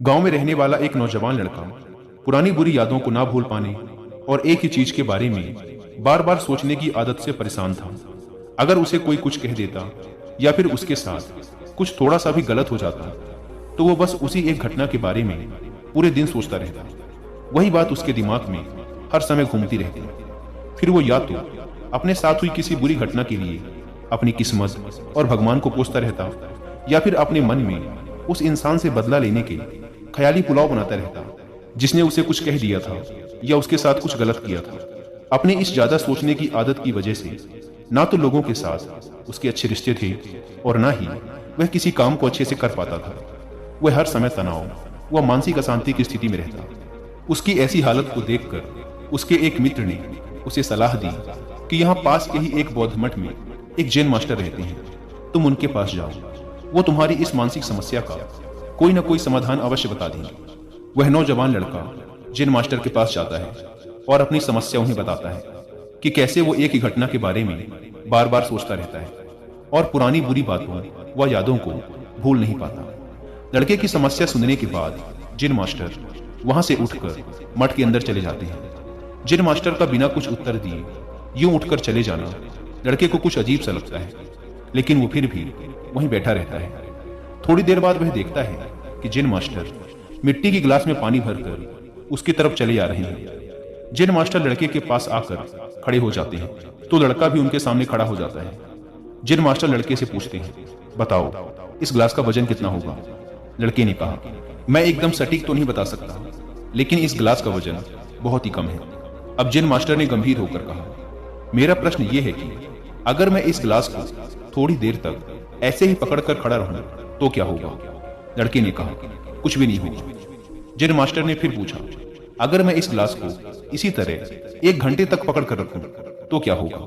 गांव में रहने वाला एक नौजवान लड़का पुरानी बुरी यादों को ना भूल पाने और एक ही चीज के बारे में बार बार सोचने की आदत से परेशान था। अगर उसे कोई कुछ कह देता या फिर उसके साथ कुछ थोड़ा सा भी गलत हो जाता तो वो बस उसी एक घटना के बारे में पूरे दिन सोचता रहता। वही बात उसके दिमाग में हर समय घूमती रहती। फिर वो या तो अपने साथ हुई किसी बुरी घटना के लिए अपनी किस्मत और भगवान को कोसता रहता या फिर अपने मन में उस इंसान से बदला लेने के ख्याली पुलाव बनाता रहता जिसने उसे कुछ कह दिया था या उसके साथ कुछ गलत किया था। अपने इस ज्यादा सोचने की आदत की वजह से ना तो लोगों के साथ उसके अच्छे रिश्ते थे और ना ही वह किसी काम को अच्छे से कर पाता था। वह हर समय तनाव व मानसिक अशांति की स्थिति में रहता। उसकी ऐसी हालत को देखकर उसके एक मित्र ने उसे सलाह दी कि यहाँ पास के ही एक बौद्ध मठ में एक जैन मास्टर रहते हैं, तुम उनके पास जाओ, वो तुम्हारी इस मानसिक समस्या का कोई ना कोई समाधान अवश्य बता देंगे। वह नौजवान लड़का जैन मास्टर के पास जाता है और अपनी समस्या उन्हें बताता है कि कैसे वो एक ही घटना के बारे में बार बार सोचता रहता है और पुरानी बुरी बातों व यादों को भूल नहीं पाता। लड़के की समस्या सुनने के बाद जैन मास्टर वहां से उठकर मठ के अंदर चले जाते हैं। जैन मास्टर का बिना कुछ उत्तर दिए यूं उठकर चले जाना लड़के को कुछ अजीब सा लगता है, लेकिन वो फिर भी वहीं बैठा रहता है। थोड़ी देर बाद वह देखता है कि जैन मास्टर मिट्टी की गिलास में पानी भरकर उसकी तरफ चले आ रहे हैं। जैन मास्टर लड़के के पास आकर खड़े हो जाते हैं तो लड़का भी उनके सामने खड़ा हो जाता है। जैन मास्टर लड़के से पूछते हैं, बताओ इस गिलास का वजन कितना होगा? लड़के ने कहा, मैं एकदम सटीक तो नहीं बता सकता, लेकिन इस गिलास का वजन बहुत ही कम है। अब जैन मास्टर ने गंभीर होकर कहा, मेरा प्रश्न यह है कि अगर मैं इस गिलास को थोड़ी देर तक ऐसे ही पकड़कर खड़ा रहूं तो क्या होगा? लड़के ने कहा, कुछ भी नहीं होगा। जैन मास्टर ने फिर पूछा, अगर मैं इस गिलास को इसी तरह 1 घंटे तक पकड़ कर रखूं तो क्या होगा?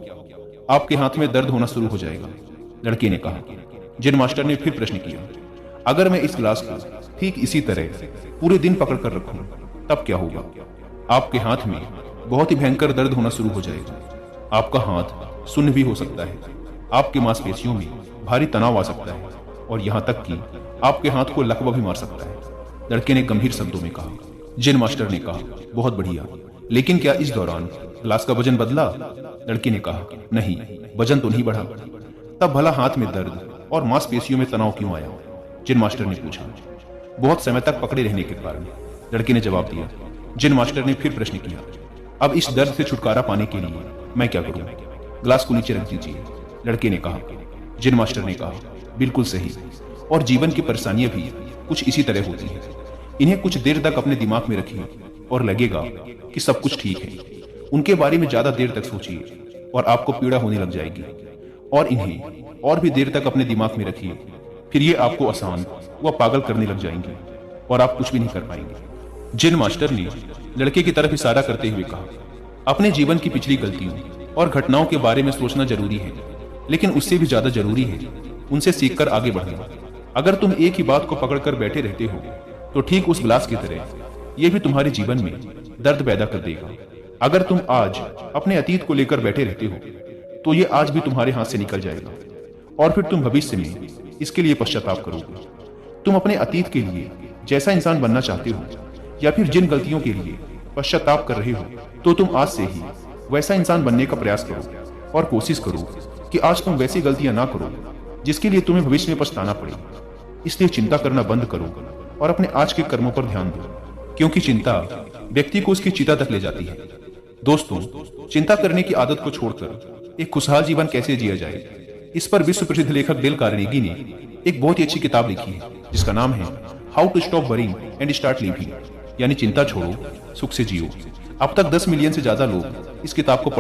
आपके हाथ में दर्द होना शुरू हो जाएगा। लड़के ने कहा। जैन मास्टर ने फिर प्रश्न किया, अगर मैं इस गिलास को ठीक इसी तरह पूरे दिन पकड़ कर रखूं तब क्या होगा? आपके हाथ में बहुत ही भयंकर दर्द होना शुरू हो जाएगा। आपका हाथ सुन्न भी हो सकता है, आपकी मांसपेशियों में भारी तनाव आ सकता है और यहाँ तक कि आपके हाथ को लकवा भी मार सकता है। लड़के ने गंभीर शब्दों में कहा। जैन मास्टर ने कहा, बहुत बढ़िया, लेकिन क्या इस दौरान गिलास का वजन बदला? लड़के ने कहा, नहीं, वजन तो नहीं बढ़ा। तब भला हाथ में दर्द और मांसपेशियों में तनाव क्यों आया? जैन मास्टर ने पूछा। बहुत समय तक पकड़े रहने के कारण, लड़के ने जवाब दिया। जैन मास्टर ने फिर प्रश्न किया, अब इस दर्द से छुटकारा पाने के लिए मैं क्या करूं? गिलास को नीचे रख दीजिए। लड़के ने कहा। जैन मास्टर ने कहा, बिल्कुल सही, और जीवन की परेशानियां भी कुछ इसी तरह होती हैं। इन्हें कुछ देर तक अपने दिमाग में रखिए और लगेगा कि सब कुछ ठीक है। उनके बारे में ज्यादा देर तक सोचिए और आपको पीड़ा होने लग जाएगी, और इन्हें और भी देर तक अपने दिमाग में रखिए, फिर ये आपको आसान व पागल करने लग जाएंगे और आप कुछ भी नहीं कर पाएंगे। जैन मास्टर ने लड़के की तरफ इशारा करते हुए कहा, अपने जीवन की पिछली गलतियों और घटनाओं के बारे में सोचना जरूरी है, लेकिन उससे भी ज्यादा जरूरी है उनसे सीखकर आगे बढ़ना। अगर तुम एक ही बात को पकड़कर बैठे रहते हो तो ठीक उस गिलास की तरह यह भी तुम्हारे जीवन में दर्द पैदा कर देगा। अगर तुम आज अपने अतीत को लेकर बैठे रहते हो तो ये आज भी तुम्हारे हाथ से निकल जाएगा और फिर तुम भविष्य में इसके लिए पश्चाताप करोगे। तुम अपने अतीत के लिए जैसा इंसान बनना चाहते हो या फिर जिन गलतियों के लिए पश्चाताप कर रहे हो तो तुम आज से ही वैसा इंसान बनने का प्रयास करो और कोशिश करो कि आज तुम वैसी गलतियां ना करो जिसके लिए तुम्हें भविष्य में पछताना पड़े। इसलिए चिंता करना बंद करो और अपने आज के कर्मों पर ध्यान दो, क्योंकि चिंता व्यक्ति को उसकी चिता तक ले जाती है। दोस्तों, चिंता करने की आदत को छोड़कर एक खुशहाल जीवन कैसे जिया जाए, इस पर विश्व प्रसिद्ध लेखक डेल कार्नेगी ने एक बहुत ही अच्छी किताब लिखी है जिसका नाम है how to stop worrying and start living, यानी चिंता छोड़ो, सुख से जियो। अब तक 10 मिलियन से ज्यादा लोग इस किताब को